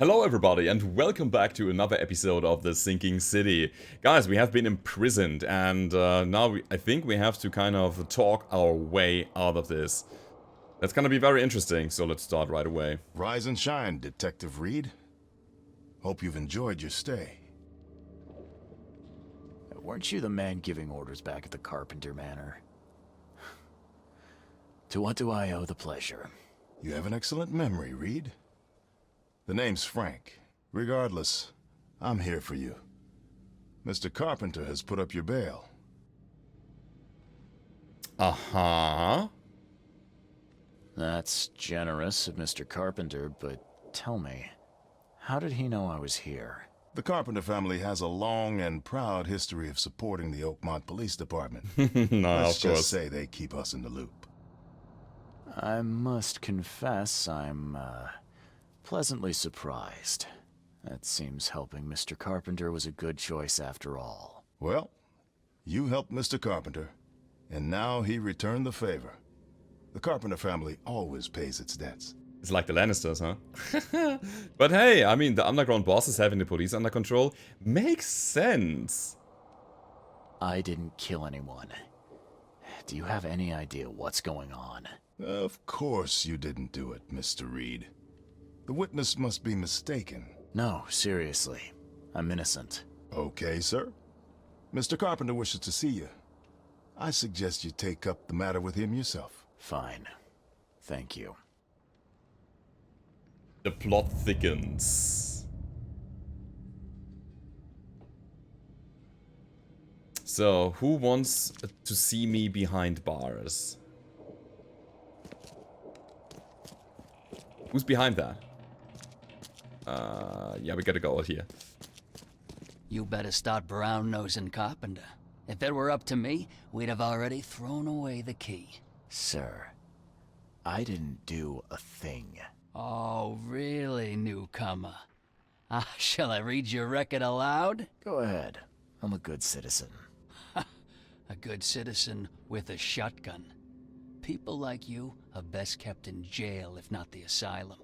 Hello everybody and welcome back to another episode of The Sinking City. Guys, we have been imprisoned and now I think we have to kind of talk our way out of this. That's gonna be very interesting, so let's start right away. Rise and shine, Detective Reed. Hope you've enjoyed your stay. Weren't you the man giving orders back at the Carpenter Manor? To what do I owe the pleasure? You have an excellent memory, Reed. The name's Frank. Regardless, I'm here for you. Mr. Carpenter has put up your bail. Uh-huh. That's generous of Mr. Carpenter, but tell me, how did he know I was here? The Carpenter family has a long and proud history of supporting the Oakmont Police Department. No, Let's of course. just say they keep us in the loop. I must confess I'm, pleasantly surprised. That seems helping Mr. Carpenter was a good choice after all. Well, you helped Mr. Carpenter, and now he returned the favor. The Carpenter family always pays its debts. It's like the Lannisters, huh? But hey, I mean, the underground bosses having the police under control makes sense. I didn't kill anyone. Do you have any idea what's going on? Of course you didn't do it, Mr. Reed. The witness must be mistaken. No, seriously. I'm innocent. Okay, sir. Mr. Carpenter wishes to see you. I suggest you take up the matter with him yourself. Fine. Thank you. The plot thickens. So, who wants to see me behind bars? Who's behind that? Yeah, we gotta go out here. You better start brown-nosing Carpenter. If it were up to me, we'd have already thrown away the key. Sir, I didn't do a thing. Oh, really, newcomer? Shall I read your record aloud? Go ahead. I'm a good citizen. A good citizen with a shotgun. People like you are best kept in jail, if not the asylum.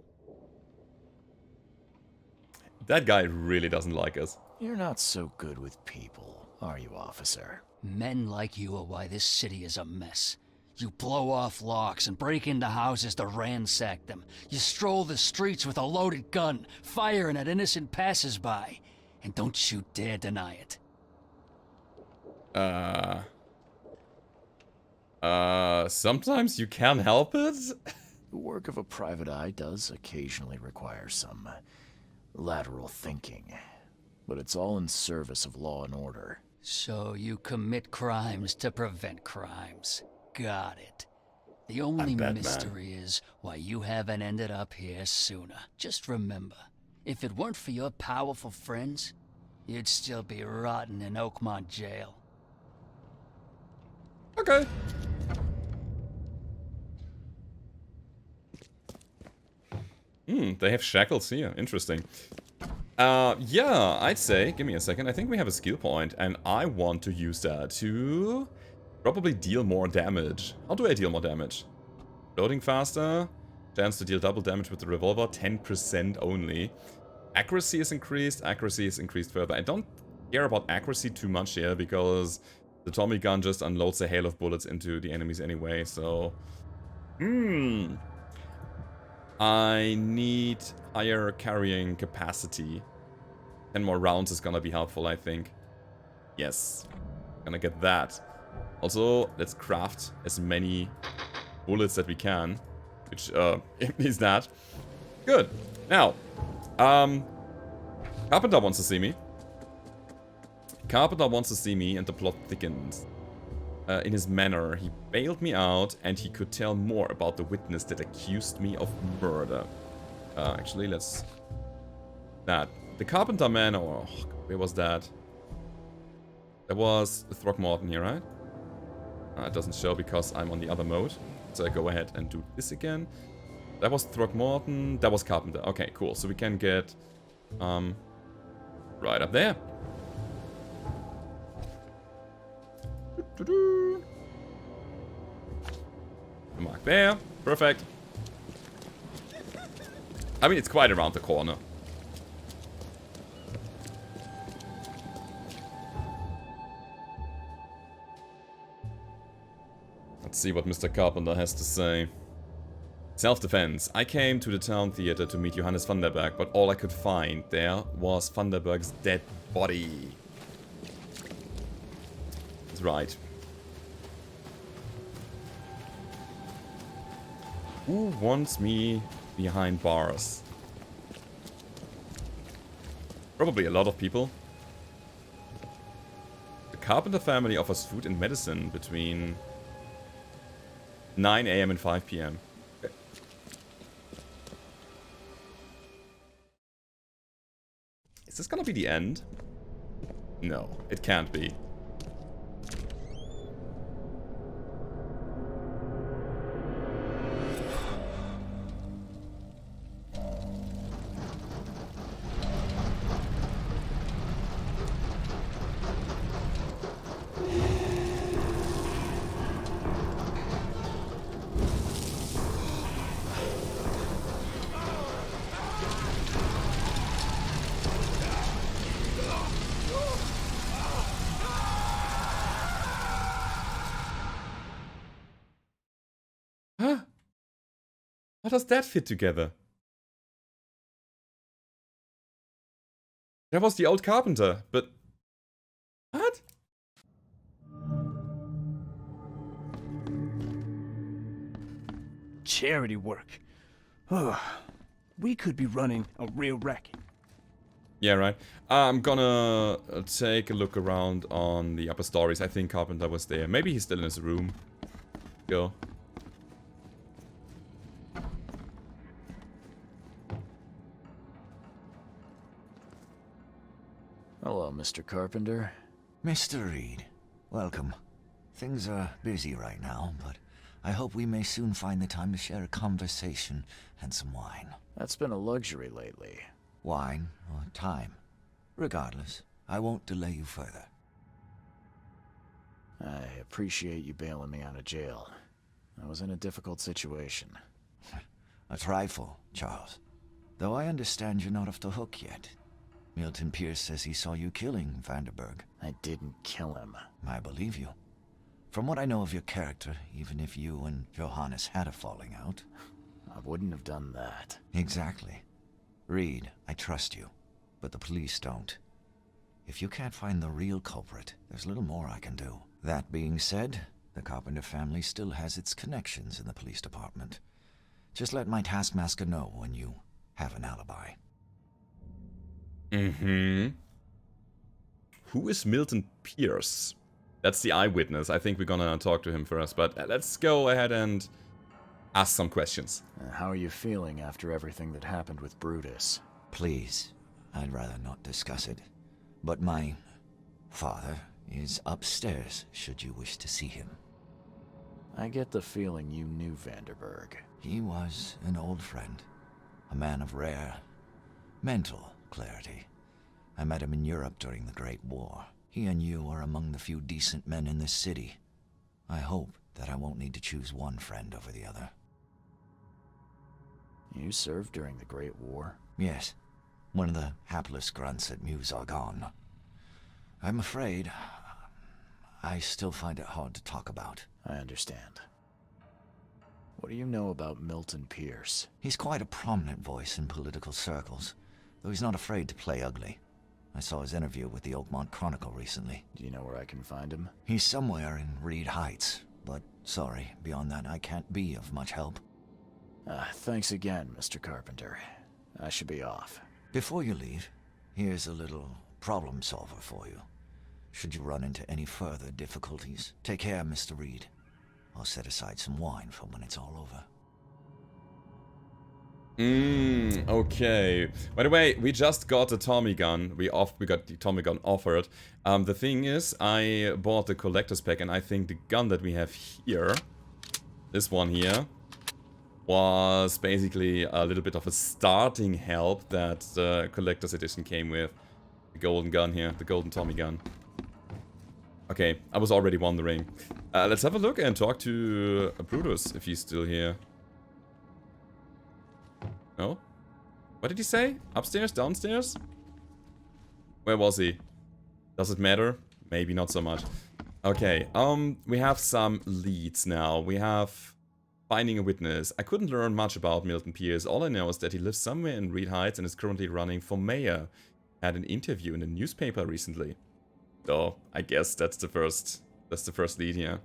That guy really doesn't like us. You're not so good with people, are you, officer? Men like you are why this city is a mess. You blow off locks and break into houses to ransack them. You stroll the streets with a loaded gun, firing at innocent passers-by. And don't you dare deny it. Sometimes you can't help it? The work of a private eye does occasionally require some lateral thinking, but it's all in service of law and order. So you commit crimes to prevent crimes. Got it. The only mystery is why you haven't ended up here sooner. Just remember, if it weren't for your powerful friends, you'd still be rotting in Oakmont jail. Okay. They have shackles here. Interesting. Yeah, I'd say, give me a second. I think we have a skill point, and I want to use that to probably deal more damage. How do I deal more damage? Loading faster. Chance to deal double damage with the revolver. 10% only. Accuracy is increased. Accuracy is increased further. I don't care about accuracy too much here, because the Tommy gun just unloads a hail of bullets into the enemies anyway, so... I need higher carrying capacity. 10 more rounds is gonna be helpful, I think. Yes. Gonna get that. Also, let's craft as many bullets that we can. Which, is that. Good. Now, Carpenter wants to see me. Carpenter wants to see me, and the plot thickens. In his manner, he bailed me out, and he could tell more about the witness that accused me of murder. Actually, let's... That. The Carpenter man, or... where was that? That was Frogwares here, right? It doesn't show because I'm on the other mode. So I go ahead and do this again. That was Frogwares, that was Carpenter. Okay, cool. So we can get... right up there. Mark there. Perfect. I mean, it's quite around the corner. Let's see what Mr. Carpenter has to say. Self-defense. I came to the town theater to meet Johannes Vanderberg, but all I could find there was Vanderberg's dead body. That's right. Who wants me behind bars? Probably a lot of people. The Carpenter family offers food and medicine between 9 AM and 5 PM. Okay. Is this gonna be the end? No, it can't be. How does that fit together? That was the old Carpenter, but... What? Charity work. We could be running a real racket. Yeah, right. I'm gonna take a look around on the upper stories. I think Carpenter was there. Maybe he's still in his room. Go. Hello, Mr. Carpenter. Mr. Reed, welcome. Things are busy right now, but I hope we may soon find the time to share a conversation and some wine. That's been a luxury lately. Wine or time. Regardless, I won't delay you further. I appreciate you bailing me out of jail. I was in a difficult situation. A trifle, Charles. Though I understand you're not off the hook yet. Milton Pierce says he saw you killing Vanderberg. I didn't kill him. I believe you. From what I know of your character, even if you and Johannes had a falling out... I wouldn't have done that. Exactly. Reed, I trust you, but the police don't. If you can't find the real culprit, there's little more I can do. That being said, the Carpenter family still has its connections in the police department. Just let my taskmaster know when you have an alibi. Who is Milton Pierce? That's the eyewitness. I think we're gonna talk to him first, but let's go ahead and ask some questions. How are you feeling after everything that happened with Brutus? Please, I'd rather not discuss it. But my father is upstairs, should you wish to see him. I get the feeling you knew Vanderberg. He was an old friend, a man of rare mental clarity. I met him in Europe during the Great War. He and you are among the few decent men in this city. I hope that I won't need to choose one friend over the other. You served during the Great War? Yes, one of the hapless grunts at Meuse Argonne. I'm afraid I still find it hard to talk about. I understand. What do you know about Milton Pierce? He's quite a prominent voice in political circles, though he's not afraid to play ugly. I saw his interview with the Oakmont Chronicle recently. Do you know where I can find him? He's somewhere in Reed Heights, but sorry, beyond that I can't be of much help. Thanks again, Mr. Carpenter. I should be off. Before you leave, here's a little problem solver for you. Should you run into any further difficulties, take care, Mr. Reed. I'll set aside some wine for when it's all over. Okay. By the way, we just got a Tommy gun. We got the Tommy gun offered. The thing is, I bought the collector's pack, and I think the gun that we have here, this one here, was basically a little bit of a starting help that the collector's edition came with. The golden gun here, the golden Tommy gun. Okay, I was already wondering. Let's have a look and talk to Brutus, if he's still here. No? What did he say? Upstairs? Downstairs? Where was he? Does it matter? Maybe not so much. Okay, we have some leads now. We have finding a witness. I couldn't learn much about Milton Pierce. All I know is that he lives somewhere in Reed Heights and is currently running for mayor. Had an interview in a newspaper recently. So, I guess that's the first lead here.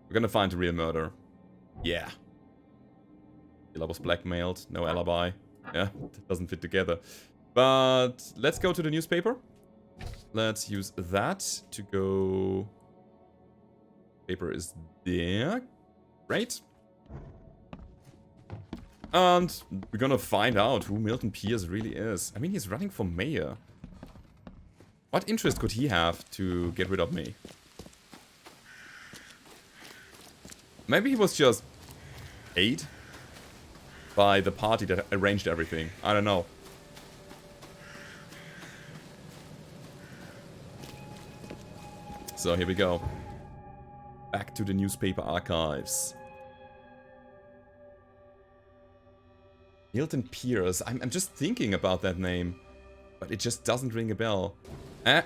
We're gonna find the real murder. Yeah. Killer was blackmailed, no alibi. Yeah, that doesn't fit together. But let's go to the newspaper. Let's use that to go... Paper is there. Great. And we're gonna find out who Milton Pierce really is. I mean, he's running for mayor. What interest could he have to get rid of me? Maybe he was just paid by the party that arranged everything. I don't know. So here we go. Back to the newspaper archives. Milton Pierce. I'm just thinking about that name, but it just doesn't ring a bell.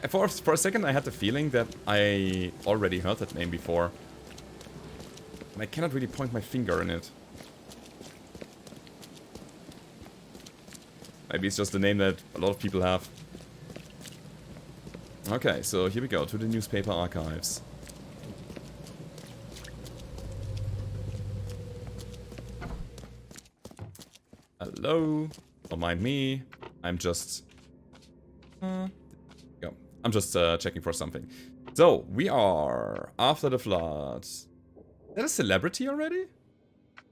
For a second I had the feeling that I already heard that name before. And I cannot really point my finger in it. Maybe it's just a name that a lot of people have. Okay, so here we go, to the newspaper archives. Hello, don't mind me. I'm just... go. I'm just checking for something. So, we are after the flood. Is that a celebrity already?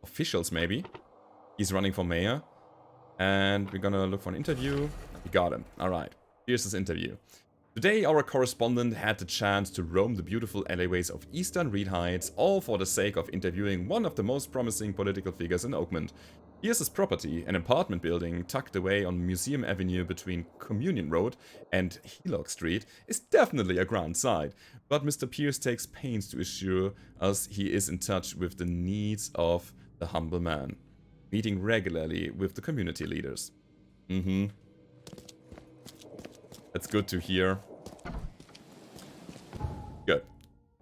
Officials, maybe. He's running for mayor. And we're gonna look for an interview. We got him. Alright, here's his interview. Today, our correspondent had the chance to roam the beautiful alleyways of Eastern Reed Heights, all for the sake of interviewing one of the most promising political figures in Oakmont. Here's his property, an apartment building tucked away on Museum Avenue between Communion Road and Helock Street, is definitely a grand sight. But Mr. Pierce takes pains to assure us he is in touch with the needs of the humble man, meeting regularly with the community leaders. That's good to hear. Good.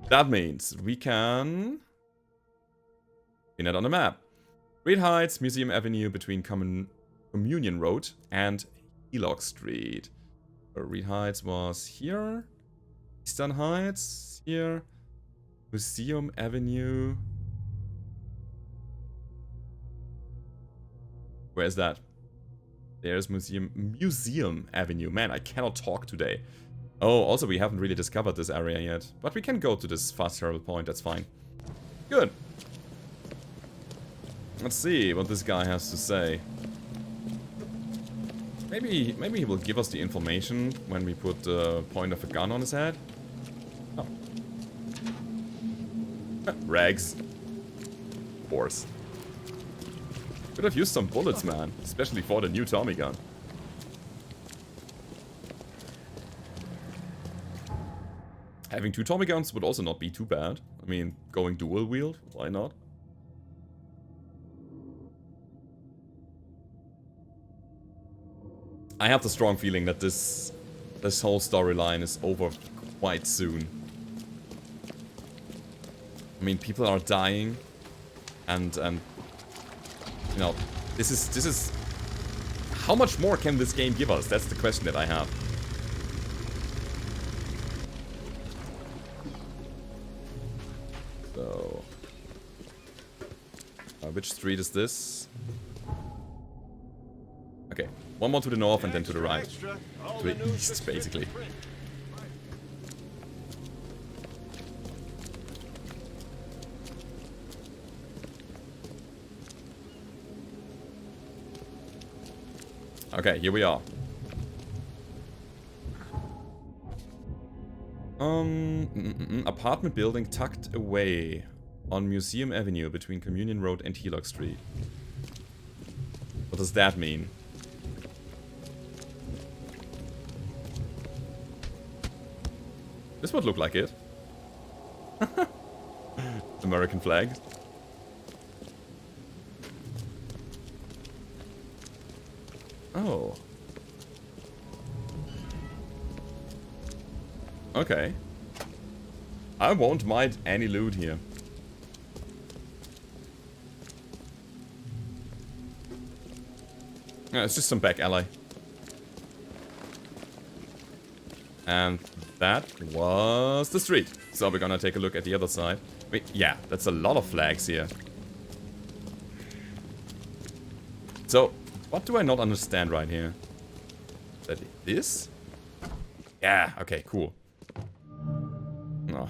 That means we can pin it on the map. Reed Heights, Museum Avenue between Communion Road and Helock Street. So Reed Heights was here. Eastern Heights here. Museum Avenue. Where is that? There's Museum Avenue. Man, I cannot talk today. Oh, also we haven't really discovered this area yet. But we can go to this fast travel point, that's fine. Good. Let's see what this guy has to say. Maybe he will give us the information when we put the point of a gun on his head. Oh. Rags. Of course. Could have used some bullets, man. Especially for the new Tommy gun. Having 2 Tommy guns would also not be too bad. I mean, going dual wield, why not? I have the strong feeling that this whole storyline is over quite soon. I mean, people are dying, and you know, this is how much more can this game give us? That's the question that I have. So, which street is this? Okay, one more to the north and then to the right. To the east, basically. Okay, here we are. Apartment building tucked away on Museum Avenue between Communion Road and Helock Street. What does that mean? This would look like it. American flag. Oh. Okay. I won't mind any loot here. Yeah, it's just some back alley. And that was the street. So we're gonna take a look at the other side. Wait, yeah, that's a lot of flags here. So, what do I not understand right here? Is that this? Yeah, okay, cool. Oh.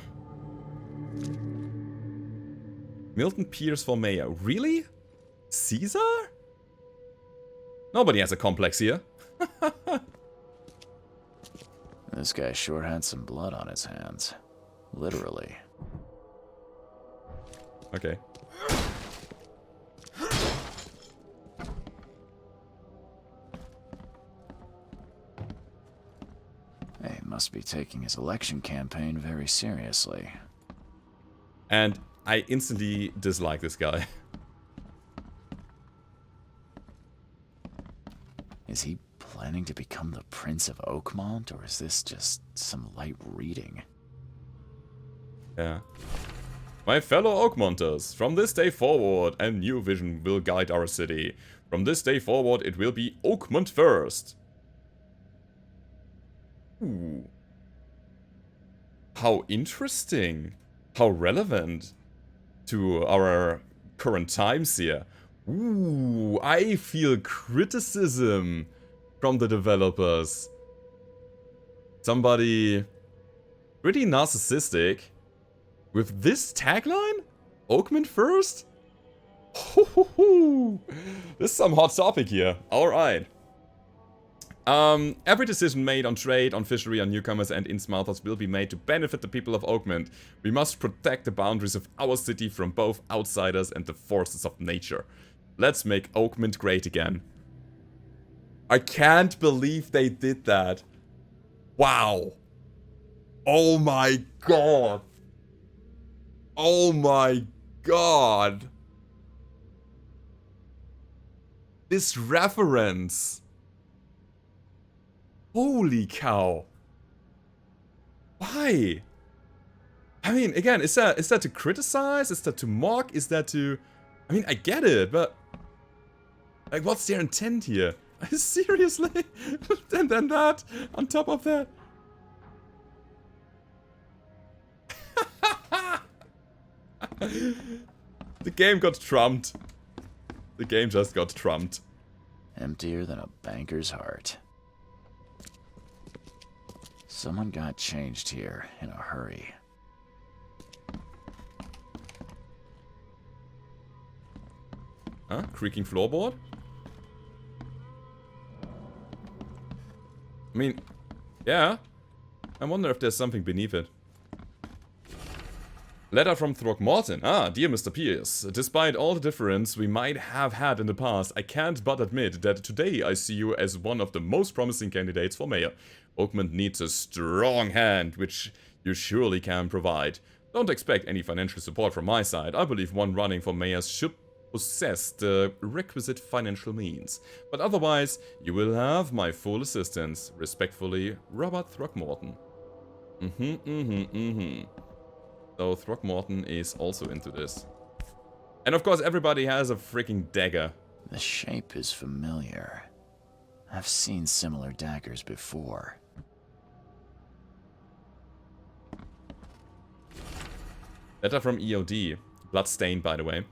Milton Pierce for mayor. Really? Caesar? Nobody has a complex here. This guy sure had some blood on his hands. Literally. Okay. He must be taking his election campaign very seriously. And I instantly dislike this guy. Is he planning to become the Prince of Oakmont, or is this just some light reading? Yeah. My fellow Oakmonters, from this day forward, a new vision will guide our city. From this day forward, it will be Oakmont first. Ooh. How interesting. How relevant to our current times here. Ooh, I feel criticism from the developers. Somebody pretty narcissistic with this tagline? Oakmont first? This is some hot topic here. Alright. Every decision made on trade, on fishery, on newcomers and Innsmouthers will be made to benefit the people of Oakmont. We must protect the boundaries of our city from both outsiders and the forces of nature. Let's make Oakmont great again. I can't believe they did that. Wow. Oh my god. Oh my god. This reference. Holy cow. Why? I mean, again, is that to criticize? Is that to mock? Is that to... I mean, I get it, but... Like, what's their intent here? Seriously? And then that, on top of that. The game got trumped. The game just got trumped. Emptier than a banker's heart. Someone got changed here in a hurry. Huh? Creaking floorboard? I mean, yeah. I wonder if there's something beneath it. Letter from Throckmorton. Ah, dear Mr. Pierce. Despite all the difference we might have had in the past, I can't but admit that today I see you as one of the most promising candidates for mayor. Oakmont needs a strong hand, which you surely can provide. Don't expect any financial support from my side. I believe one running for mayor should possess the requisite financial means. But otherwise, you will have my full assistance. Respectfully, Robert Throckmorton. So Throckmorton is also into this. And of course, everybody has a freaking dagger. The shape is familiar. I've seen similar daggers before. Letter from EOD. Bloodstained, by the way.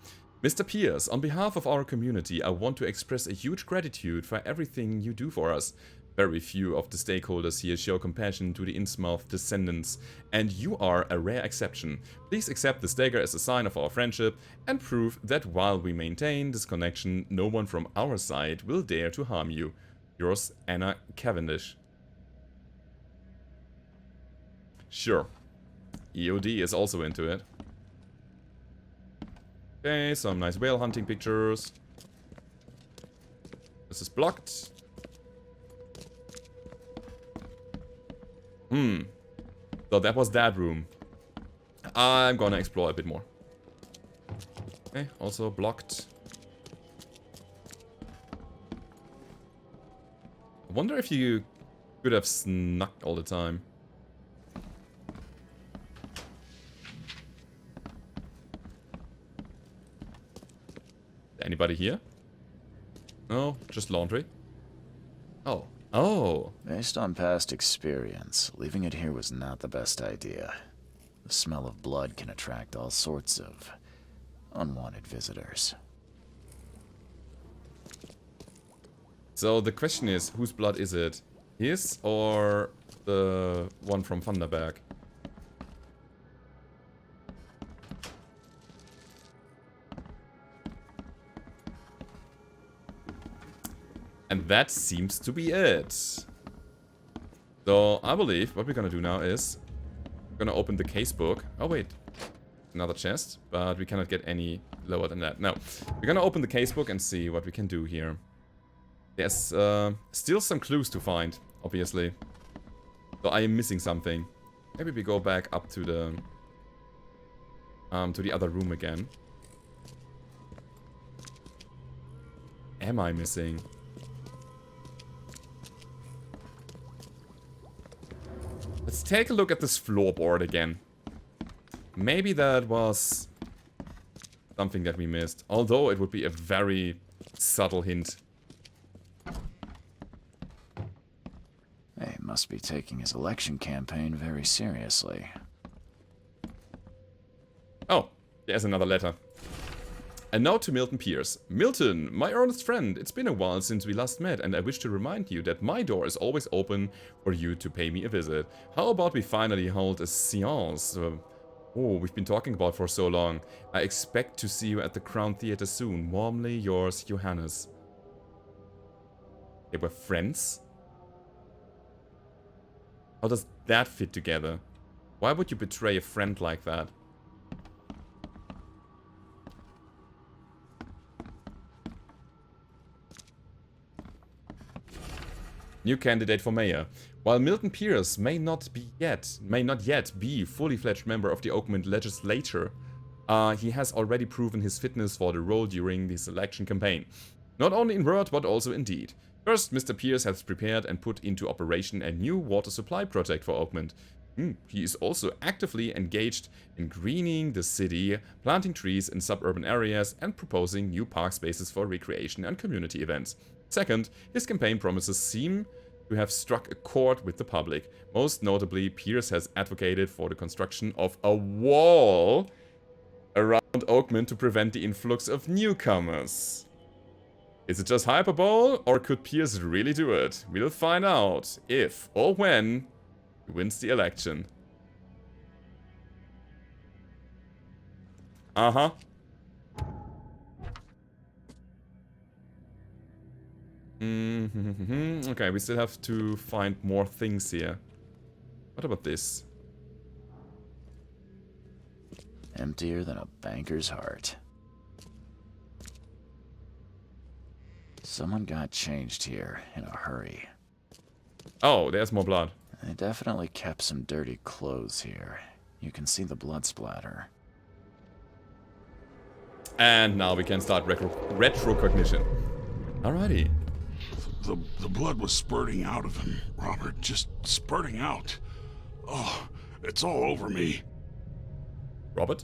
Mr. Pierce, on behalf of our community, I want to express a huge gratitude for everything you do for us. Very few of the stakeholders here show compassion to the Innsmouth descendants, and you are a rare exception. Please accept this dagger as a sign of our friendship, and prove that while we maintain this connection, no one from our side will dare to harm you. Yours, Anna Cavendish. Sure. EOD is also into it. Okay, some nice whale hunting pictures. This is blocked. So that was that room. I'm gonna explore a bit more. Okay, also blocked. I wonder if you could have snuck all the time. Anybody here? No, just laundry. Oh. Oh. Based on past experience, leaving it here was not the best idea. The smell of blood can attract all sorts of unwanted visitors. So the question is, whose blood is it? His or the one from Thunderberg? And that seems to be it. So I believe what we're gonna do now is we're gonna open the casebook. Oh wait, another chest, but we cannot get any lower than that. No, we're gonna open the casebook and see what we can do here. There's still some clues to find, obviously. So I am missing something. Maybe we go back up to the other room again. Am I missing? Let's take a look at this floorboard again. Maybe that was something that we missed. Although it would be a very subtle hint. He must be taking his election campaign very seriously. Oh, there's another letter. A note to Milton Pierce. Milton, my earnest friend, it's been a while since we last met, and I wish to remind you that my door is always open for you to pay me a visit. How about we finally hold a séance? We've been talking about for so long. I expect to see you at the Crown Theatre soon. Warmly yours, Johannes. They were friends? How does that fit together? Why would you betray a friend like that? New candidate for mayor. While Milton Pierce may not yet be fully fledged member of the Oakmont legislature, he has already proven his fitness for the role during this election campaign. Not only in word, but also in deed. First, Mr. Pierce has prepared and put into operation a new water supply project for Oakmont. He is also actively engaged in greening the city, planting trees in suburban areas, and proposing new park spaces for recreation and community events. Second, his campaign promises seem to have struck a chord with the public. Most notably, Pierce has advocated for the construction of a wall around Oakmont to prevent the influx of newcomers. Is it just hyperbole, or could Pierce really do it? We'll find out if or when he wins the election. Uh-huh. Okay, we still have to find more things here. What about this? Emptier than a banker's heart. Someone got changed here in a hurry. Oh, there's more blood. They definitely kept some dirty clothes here. You can see the blood splatter. And now we can start retrocognition. Alrighty. The blood was spurting out of him, Robert. Just spurting out. Oh, it's all over me. Robert?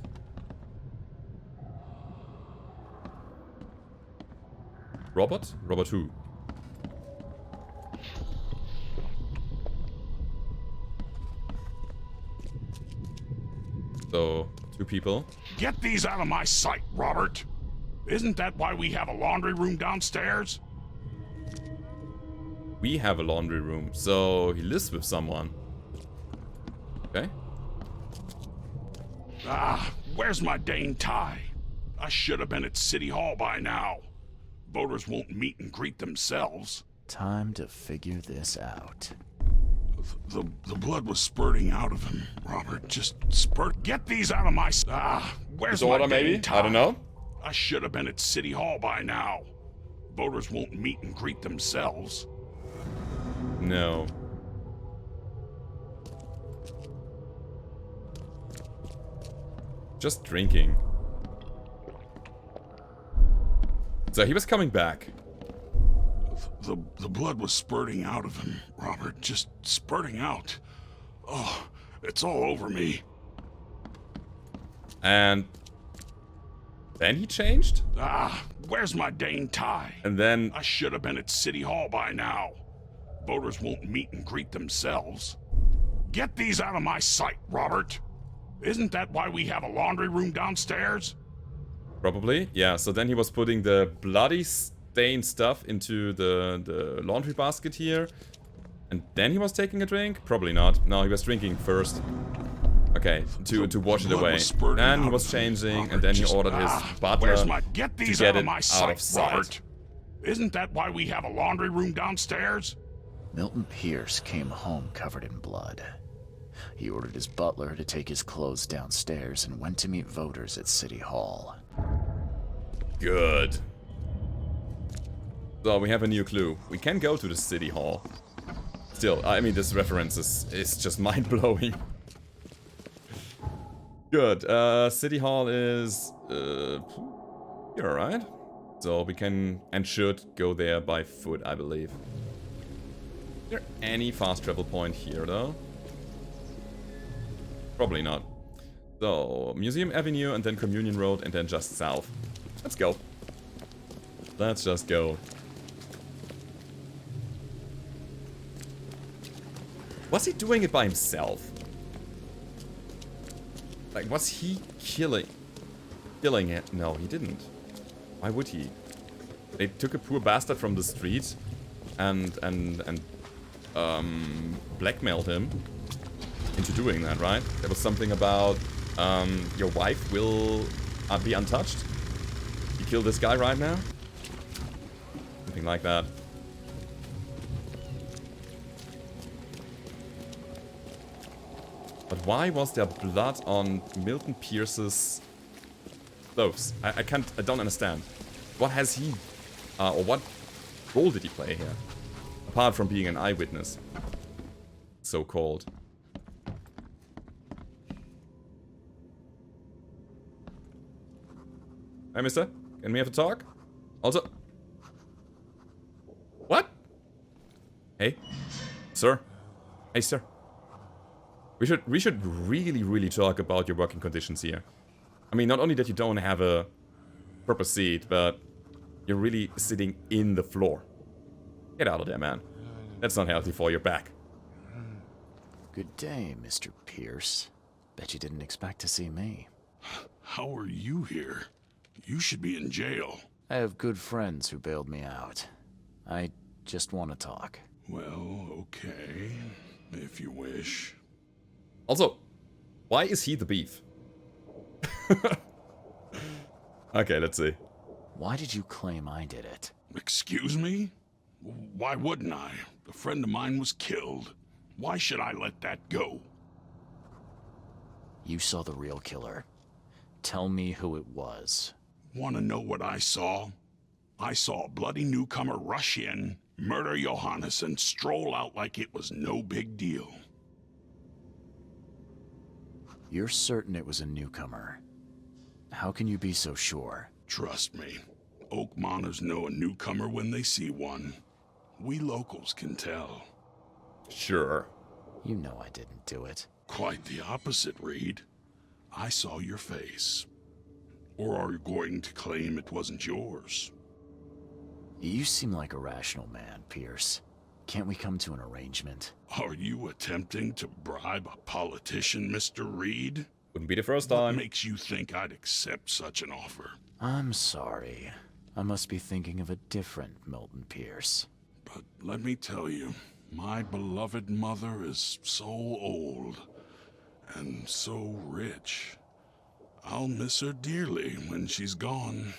Robert? Robert who? So, two people. Get these out of my sight, Robert. Isn't that why we have a laundry room downstairs? We have a laundry room, so he lives with someone. Okay. Ah, where's my dang tie? I should have been at City Hall by now. Voters won't meet and greet themselves. Time to figure this out. The blood was spurting out of him, Robert. Just spurt. Get these out of my... Ah, where's my dang maybe? tie? I don't know. I should have been at City Hall by now. Voters won't meet and greet themselves. No. Just drinking. So he was coming back. The blood was spurting out of him, Robert. Just spurting out. Oh, it's all over me. And Then he changed? Ah, where's my dang tie? And then... I should have been at City Hall by now. Voters won't meet and greet themselves. Get these out of my sight, Robert. Isn't that why we have a laundry room downstairs? Probably, yeah. So then he was putting the bloody stained stuff into the laundry basket here. And then he was taking a drink? Probably not. No, he was drinking first. Okay, to wash it away. Then he was changing, and then he ordered his butler to get it out of sight. Robert. Isn't that why we have a laundry room downstairs? Milton Pierce came home covered in blood. He ordered his butler to take his clothes downstairs and went to meet voters at City Hall. Good. So we have a new clue. We can go to the City Hall. Still, I mean, this reference is just mind-blowing. Good. City Hall is... you're alright. So we can and should go there by foot, I believe. Is there any fast travel point here, though? Probably not. So, Museum Avenue, and then Communion Road, and then just south. Let's go. Let's just go. Was he doing it by himself? Like, was he killing it? No, he didn't. Why would he? They took a poor bastard from the street and blackmailed him into doing that, right? There was something about your wife will be untouched. You kill this guy right now? Something like that. But why was there blood on Milton Pierce's clothes? I don't understand. What has he, or what role did he play here? Apart from being an eyewitness. So-called. Hey, mister. Can we have a talk? Also... What? Hey. Sir. Hey, sir. We should really talk about your working conditions here. I mean, not only that you don't have a proper seat, but you're really sitting in the floor. Get out of there, man. That's not healthy for your back. Good day, Mr. Pierce. Bet you didn't expect to see me. How are you here? You should be in jail. I have good friends who bailed me out. I just want to talk. Well, okay. If you wish. Also, why is he the beef? Okay, let's see. Why did you claim I did it? Excuse me? Why wouldn't I? A friend of mine was killed. Why should I let that go? You saw the real killer. Tell me who it was. Want to know what I saw? I saw a bloody newcomer rush in, murder Johannes, and stroll out like it was no big deal. You're certain it was a newcomer. How can you be so sure? Trust me. Oakmonters know a newcomer when they see one. We locals can tell. Sure. You know I didn't do it. Quite the opposite, Reed. I saw your face. Or are you going to claim it wasn't yours? You seem like a rational man, Pierce. Can't we come to an arrangement? Are you attempting to bribe a politician, Mr. Reed? Wouldn't be the first What time. makes you think I'd accept such an offer? I'm sorry. I must be thinking of a different Milton Pierce. But let me tell you, my beloved mother is so old and so rich. I'll miss her dearly when she's gone.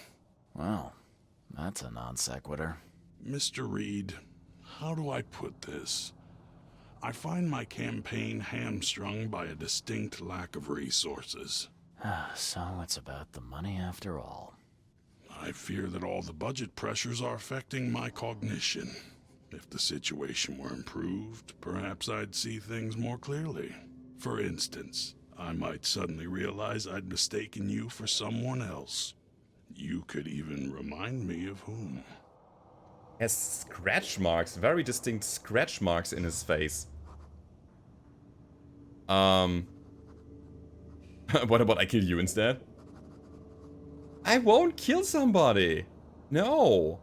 Well, that's a non sequitur. Mr. Reed, how do I put this? I find my campaign hamstrung by a distinct lack of resources. So it's about the money after all. I fear that all the budget pressures are affecting my cognition. If the situation were improved, perhaps I'd see things more clearly. For instance, I might suddenly realize I'd mistaken you for someone else. You could even remind me of whom. Has scratch marks, very distinct scratch marks in his face. What about I kill you instead? I won't kill somebody. No.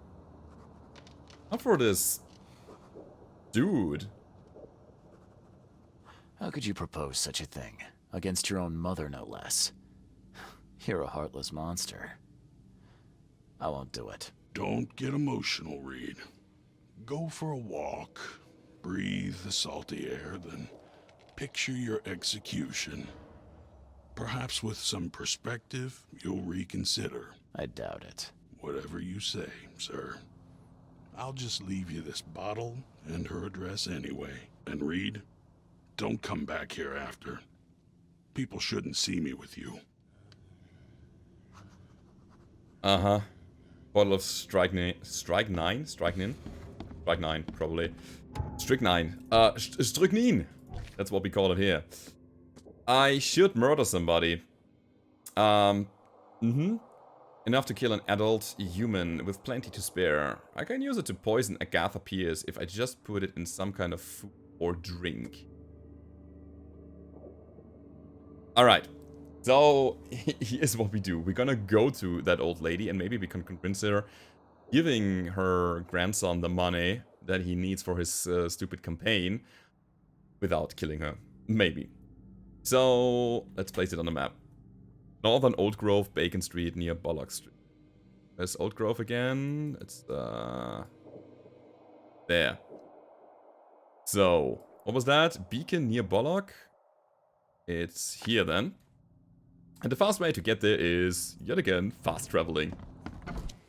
Not for this dude. How could you propose such a thing? Against your own mother, no less. You're a heartless monster. I won't do it. Don't get emotional, Reed. Go for a walk, breathe the salty air, then picture your execution. Perhaps with some perspective, you'll reconsider. I doubt it. Whatever you say, sir. I'll just leave you this bottle and her address anyway. And Reed, don't come back here after. People shouldn't see me with you. Uh-huh. Bottle of strychnine, probably. Strychnine. Strychnine. That's what we call it here. I should murder somebody. Enough to kill an adult human with plenty to spare. I can use it to poison Agatha Pierce if I just put it in some kind of food or drink. Alright. So, here's what we do. We're gonna go to that old lady and maybe we can convince her, giving her grandson the money that he needs for his stupid campaign without killing her. Maybe. So, let's place it on the map. Northern Old Grove, Bacon Street, near Bollock Street. There's Old Grove again. It's, there. So, what was that? Beacon near Bollock? It's here then. And the fast way to get there is, yet again, fast traveling.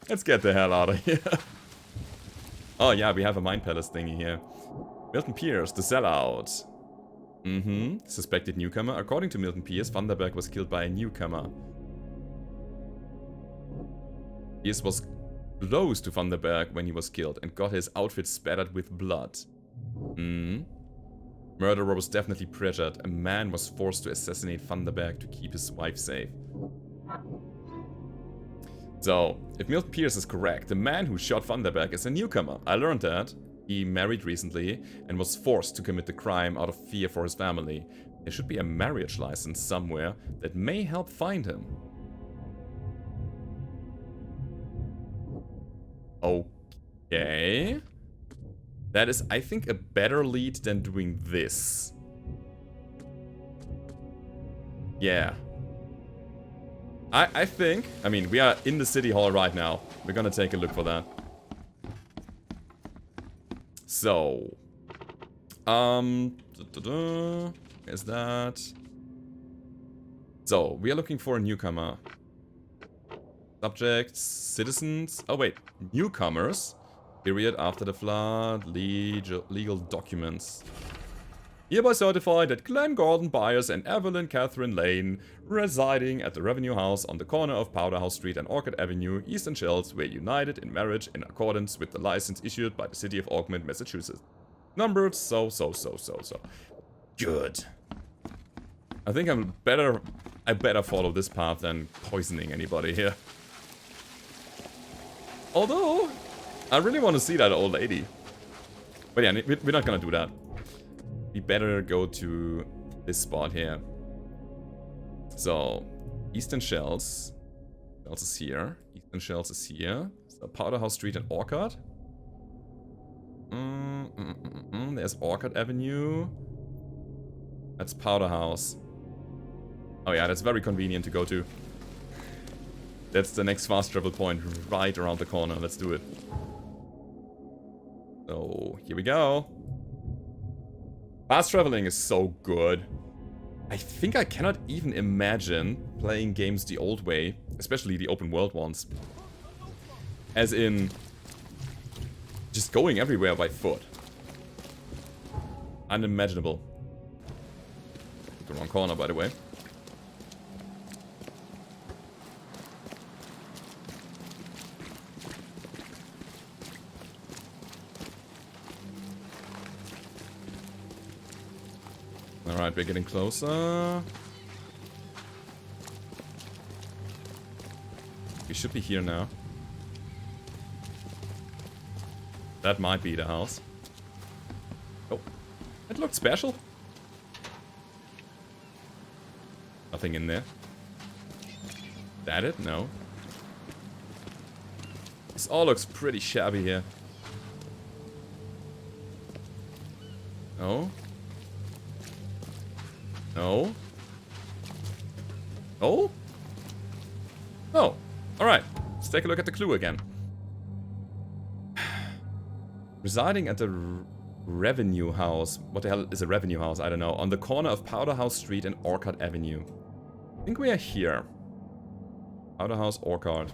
Let's get the hell out of here. Oh yeah, we have a Mind Palace thingy here. Milton Pierce, the sellout. Suspected newcomer. According to Milton Pierce, Vanderberg was killed by a newcomer. Pierce was close to Vanderberg when he was killed and got his outfit spattered with blood. Murderer was definitely pressured. A man was forced to assassinate Vanderberg to keep his wife safe. So, if Milton Pierce is correct, the man who shot Vanderberg is a newcomer. I learned that. He married recently and was forced to commit the crime out of fear for his family. There should be a marriage license somewhere that may help find him. Okay. That is, I think, a better lead than doing this. Yeah. I think, I mean, we are in the city hall right now. We're gonna take a look for that. So, is that? So, we are looking for a newcomer. Subjects, citizens. Oh wait, newcomers. Period after the flood. Legal documents. Hereby certify that Glenn Gordon Byers and Evelyn Catherine Lane, residing at the Revenue House on the corner of Powderhouse Street and Orchard Avenue, Eastern Shells, were united in marriage in accordance with the license issued by the city of Oakmont, Massachusetts. Numbered so. Good. I think I better follow this path than poisoning anybody here. Although, I really want to see that old lady. But yeah, we're not gonna do that. We better go to this spot here. So, Eastern Shells. Shells is here. Eastern Shells is here. So, Powderhouse Street and Orchard. There's Orchard Avenue. That's Powderhouse. Oh yeah, that's very convenient to go to. That's the next fast travel point right around the corner. Let's do it. So, here we go. Fast traveling is so good. I think I cannot even imagine playing games the old way, especially the open world ones. As in, just going everywhere by foot. Unimaginable. The wrong corner, by the way. Alright, we're getting closer. We should be here now. That might be the house. Oh, it looked special. Nothing in there. That it? No. This all looks pretty shabby here. No. No. Oh? Oh. Alright. Let's take a look at the clue again. Residing at the Revenue House. What the hell is a Revenue House? I don't know. On the corner of Powder House Street and Orchard Avenue. I think we are here. Powder House, Orchard.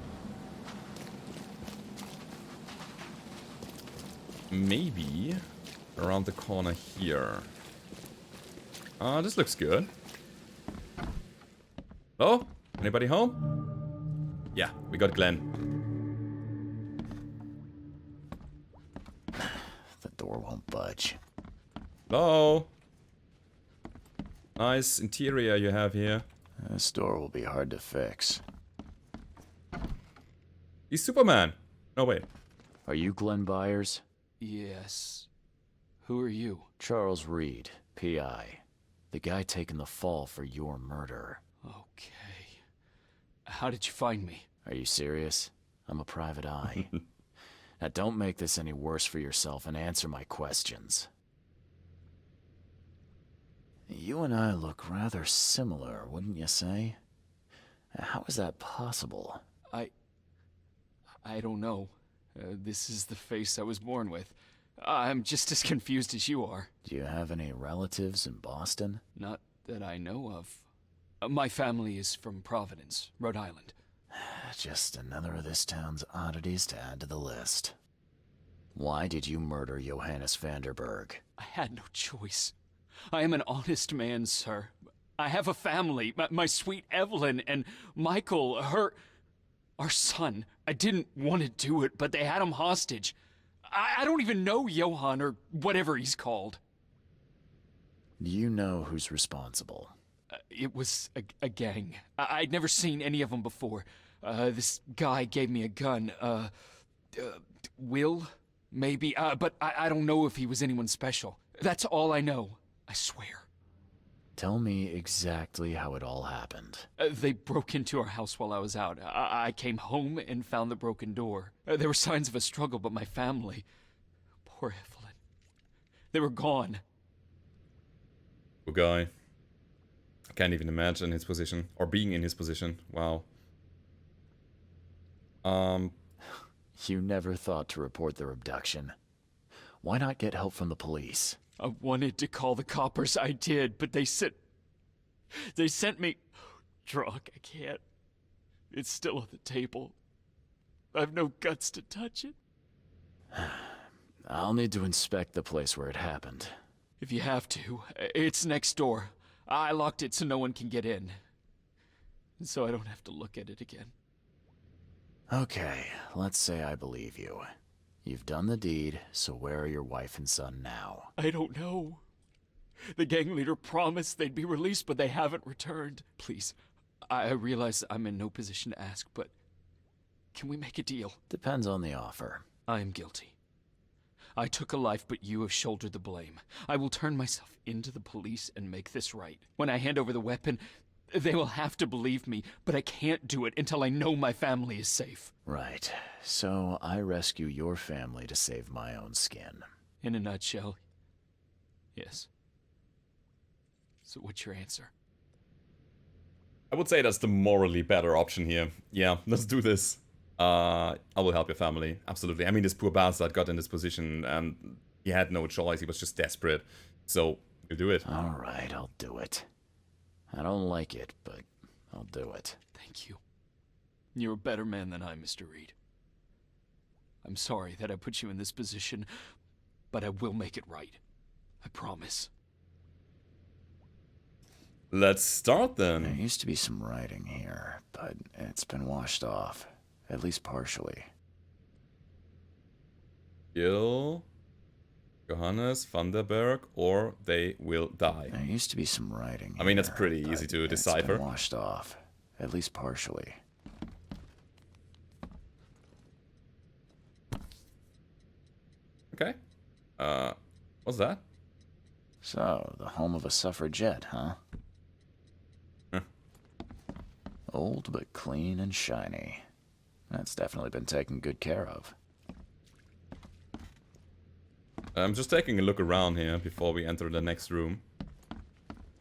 Maybe around the corner here. This looks good. Hello? Anybody home? Yeah, we got Glenn. The door won't budge. Hello? Nice interior you have here. This door will be hard to fix. He's Superman. No, wait. Are you Glenn Byers? Yes. Who are you? Charles Reed, P.I. The guy taking the fall for your murder. Okay. How did you find me? Are you serious? I'm a private eye. Now don't make this any worse for yourself and answer my questions. You and I look rather similar, wouldn't you say? How is that possible? I don't know. This is the face I was born with. I'm just as confused as you are. Do you have any relatives in Boston? Not that I know of. My family is from Providence, Rhode Island. Just another of this town's oddities to add to the list. Why did you murder Johannes Vanderberg? I had no choice. I am an honest man, sir. I have a family. My sweet Evelyn and Michael, our son. I didn't want to do it, but they had him hostage. I don't even know Johann or whatever he's called. Do you know who's responsible? It was a gang. I'd never seen any of them before. This guy gave me a gun. Will? Maybe. But I don't know if he was anyone special. That's all I know. I swear. Tell me exactly how it all happened. They broke into our house while I was out. I came home and found the broken door. There were signs of a struggle, but my family... Poor Evelyn. They were gone. Poor guy. I can't even imagine his position. Or being in his position. Wow. You never thought to report their abduction. Why not get help from the police? I wanted to call the coppers, I did, but they sent me drunk. I can't. It's still on the table. I've no guts to touch it. I'll need to inspect the place where it happened. If you have to, it's next door. I locked it so no one can get in. So I don't have to look at it again. Okay, let's say I believe you. You've done the deed, so where are your wife and son now? I don't know. The gang leader promised they'd be released, but they haven't returned. Please, I realize I'm in no position to ask, but can we make a deal? Depends on the offer. I am guilty. I took a life, but you have shouldered the blame. I will turn myself into the police and make this right. When I hand over the weapon, they will have to believe me, but I can't do it until I know my family is safe. Right. So I rescue your family to save my own skin. In a nutshell, yes. So what's your answer? I would say that's the morally better option here. Yeah, let's do this. I will help your family. Absolutely. I mean, this poor bastard got in this position and he had no choice. He was just desperate. So, we'll do it. All right, I'll do it. I don't like it, but I'll do it. Thank you. You're a better man than I, Mr. Reed. I'm sorry that I put you in this position, but I will make it right. I promise. Let's start then. There used to be some writing here, but it's been washed off. At least partially. Kill Johannes Vanderberg or they will die. There used to be some writing I mean, it's here, pretty easy to it's decipher. been washed off. At least partially. Okay. What's that? So, the home of a suffragette, huh? Huh. Old but clean and shiny. That's definitely been taken good care of. I'm just taking a look around here before we enter the next room.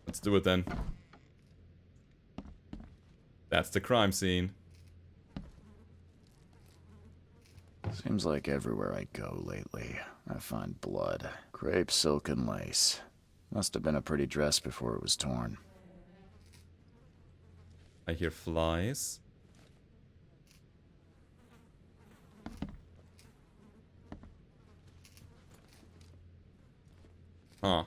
Let's do it then. That's the crime scene. Seems like everywhere I go lately, I find blood. Crepe, silk, and lace. Must have been a pretty dress before it was torn. I hear flies. Huh.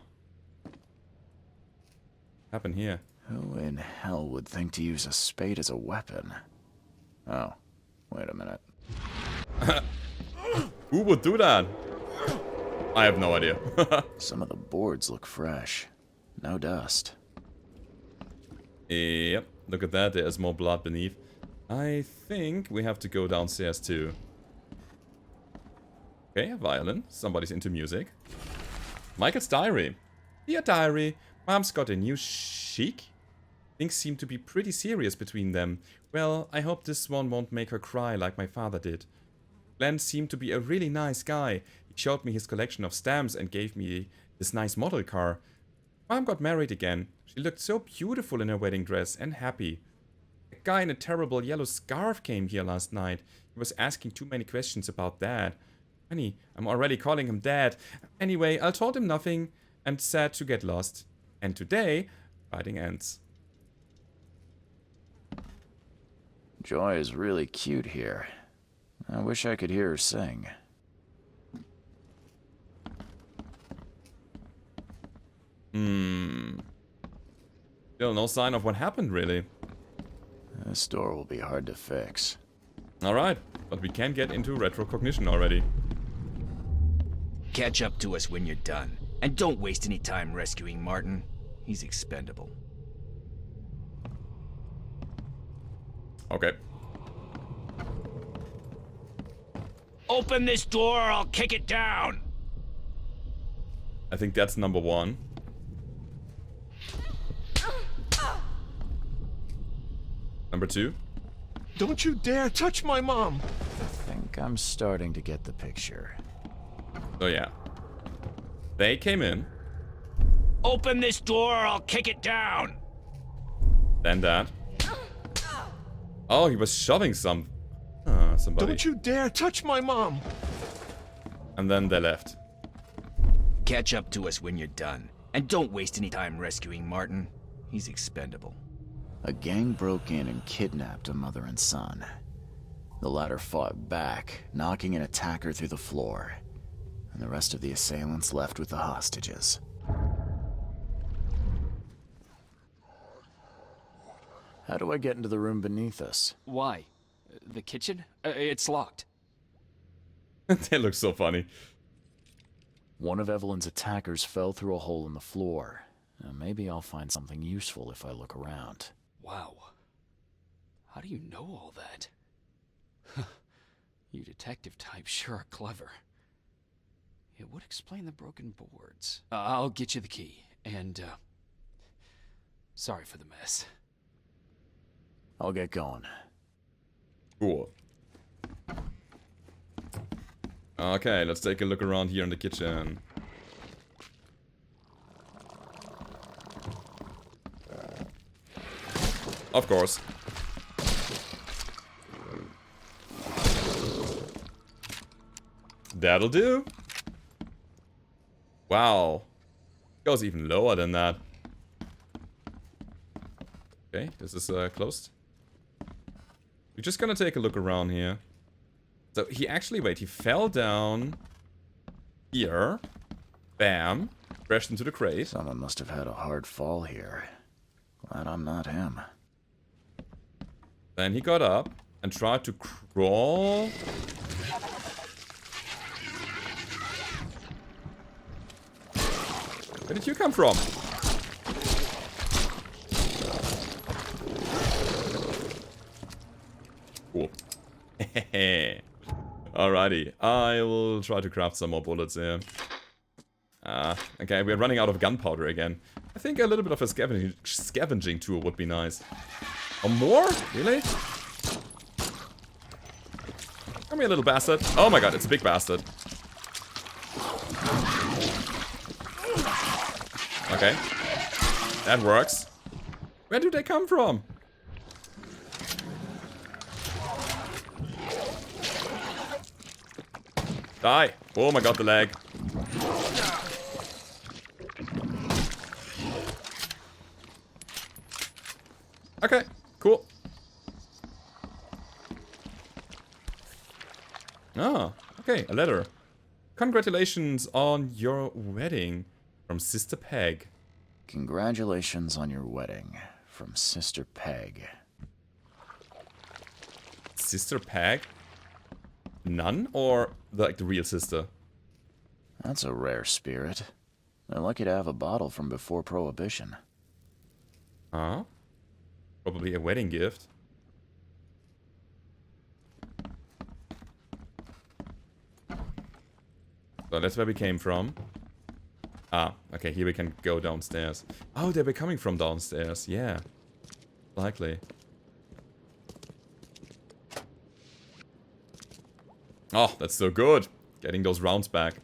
Happened here? Who in hell would think to use a spade as a weapon? Oh, wait a minute. Who would do that? I have no idea. Some of the boards look fresh. No dust. Yep, look at that, there's more blood beneath. I think we have to go downstairs too. Okay, a violin. Somebody's into music. Michael's diary. Dear diary, Mom's got a new chic. Things seem to be pretty serious between them. Well, I hope this one won't make her cry like my father did. Glenn seemed to be a really nice guy. He showed me his collection of stamps and gave me this nice model car. Mom got married again. She looked so beautiful in her wedding dress and happy. A guy in a terrible yellow scarf came here last night. He was asking too many questions about Dad. Honey, I'm already calling him Dad. Anyway, I told him nothing and said to get lost. And today, fighting ends. Joy is really cute here. I wish I could hear her sing. Still no sign of what happened, really. This door will be hard to fix. Alright, but we can get into retrocognition already. Catch up to us when you're done. And don't waste any time rescuing Martin. He's expendable. Okay. Open this door or I'll kick it down! I think that's number one. Number two. Don't you dare touch my mom! I think I'm starting to get the picture. So yeah. They came in. Open this door or I'll kick it down! Then that. Oh, he was shoving somebody. Don't you dare touch my mom! And then they left. Catch up to us when you're done. And don't waste any time rescuing Martin. He's expendable. A gang broke in and kidnapped a mother and son. The latter fought back, knocking an attacker through the floor. And the rest of the assailants left with the hostages. How do I get into the room beneath us? Why? The kitchen? It's locked. They look so funny. One of Evelyn's attackers fell through a hole in the floor. Maybe I'll find something useful if I look around. Wow. How do you know all that? You detective types sure are clever. It would explain the broken boards. I'll get you the key, and, sorry for the mess. I'll get going. Cool. Okay, let's take a look around here in the kitchen. Of course. That'll do. Wow. Goes even lower than that. Okay, this is closed. We're just gonna take a look around here. So he actually, wait, he fell down here. Bam. Crashed into the crate. Someone must have had a hard fall here. Glad I'm not him. Then he got up and tried to crawl. Where did you come from? Cool. Alrighty, I will try to craft some more bullets here. Okay, we're running out of gunpowder again. I think a little bit of a scavenging tool would be nice. Or more? Really? Come here, little bastard. Oh my god, it's a big bastard. Okay. That works. Where do they come from? Die. Oh my god, the leg. Okay, cool. Ah, okay, a letter. Congratulations on your wedding from Sister Peg. Congratulations on your wedding from Sister Peg. Sister Peg? Nun or like the real sister? That's a rare spirit. They're lucky to have a bottle from before Prohibition. Huh? Probably a wedding gift. So that's where we came from. Ah, okay, here we can go downstairs. Oh, they were coming from downstairs, yeah. Likely. Oh, that's so good. Getting those rounds back.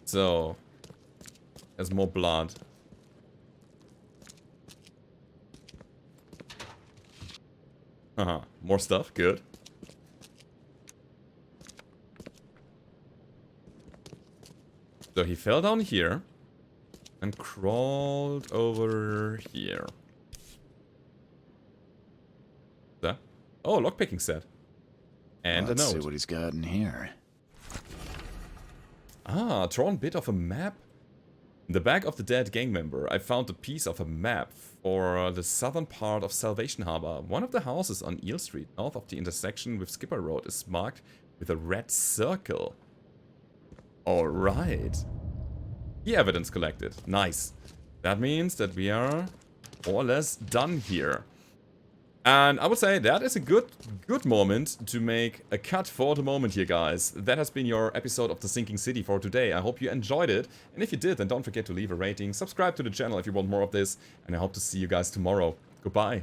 So, there's more blood. Haha, more stuff, good. So he fell down here and crawled over here. So, oh, lockpicking set. And Let's a note. see what he's got in here. Ah, a torn bit of a map. In the bag of the dead gang member, I found a piece of a map for the southern part of Salvation Harbor. One of the houses on Eel Street, north of the intersection with Skipper Road, is marked with a red circle. Alright. The evidence collected. Nice. That means that we are more or less done here. And I would say that is a good moment to make a cut for the moment here, guys. That has been your episode of The Sinking City for today. I hope you enjoyed it. And if you did, then don't forget to leave a rating. Subscribe to the channel if you want more of this. And I hope to see you guys tomorrow. Goodbye.